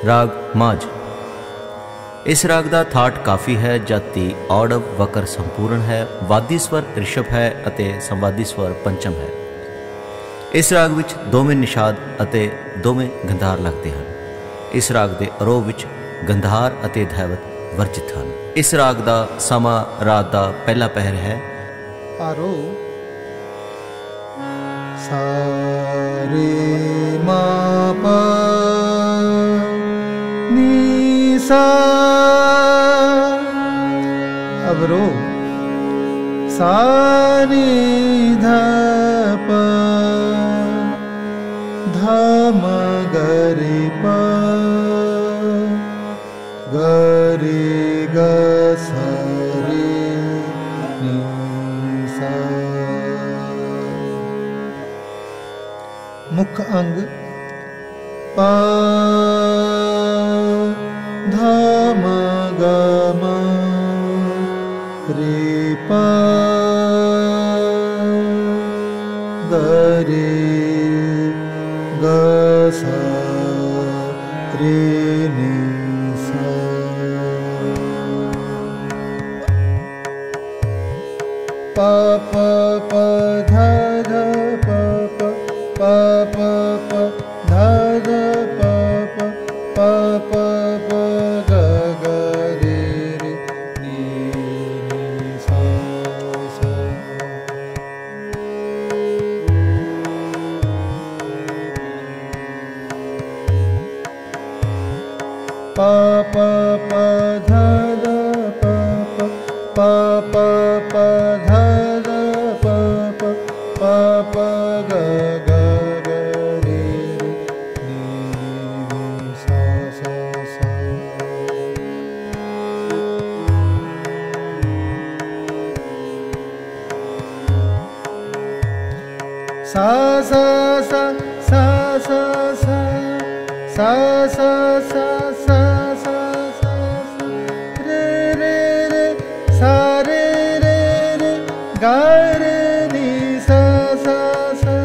राग माझ। इस राग ਦਾ थाट काफ़ी है। जाति औड़व वकर संपूर्ण है। वादी स्वर ऋषभ है ਅਤੇ संवादी स्वर पंचम है। इस राग ਵਿੱਚ ਦੋਵੇਂ ਨਿਸ਼ਾਦ ਅਤੇ ਦੋਵੇਂ ਗੰਧਾਰ ਲੱਗਦੇ ਹਨ। ਇਸ ਰਾਗ ਦੇ ਆਰੋਹ ਵਿੱਚ ਗੰਧਾਰ ਅਤੇ ਧੈਵਤ ਵਰਜਿਤ ਹਨ। ਇਸ ਰਾਗ ਦਾ ਸਮਾਂ ਰਾਤ ਦਾ ਪਹਿਲਾ ਪਹਿਰ ਹੈ। आरोह सा रे मा पा नी सा। अवरोह सा नी धा पा धा मा ग रे पा ग रे ग सा रे नी सा। मुख अंग पा धा मा ग मा रे पा ग रे ग सा रे नी सा। पा पा पा धा धा पा पा पा पा पा धा धा पा पा पा पा पा ग ग रे रे नी नी सा सा। पा पा पा धा धा पा पा पा पा पा धा धा पा पा पा पा ग ग ग रे रे नी नी सा सा सा। सा सा सा सा सा सा सा सा सा सा सा सा रे रे रे सा रे रे रे गा रे नी सा सा सा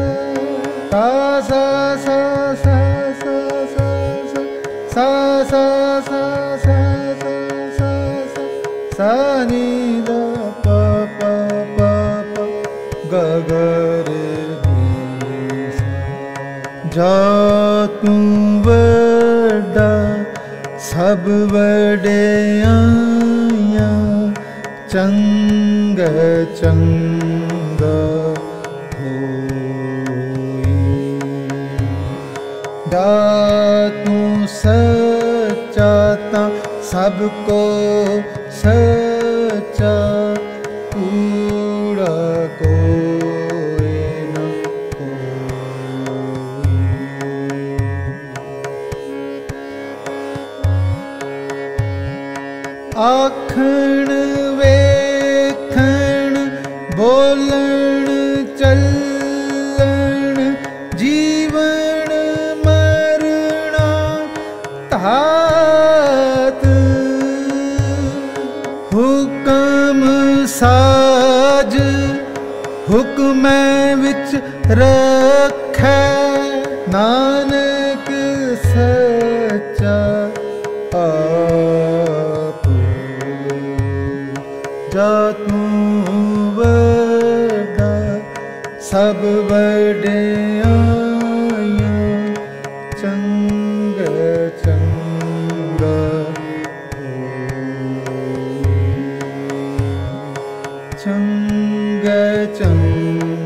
सा सा सा सा सा सा सा सा सा सा सा सा सा नी दा पा पा पा पा ग ग रे नी सा। जा तू वड्डा सब वड्डियां चंग चंगा होई। जा तू सच्चा ता सबको सच्चा कूड़ा कोई न होई। आखण वेखण बोलण चलण जीवन मरणा तात हुक्म साज हुक्म विच रखै नानक सच्चा आप। जा तू वड्डा सब वड्डियां चंग चंगा होई। चंग चंगा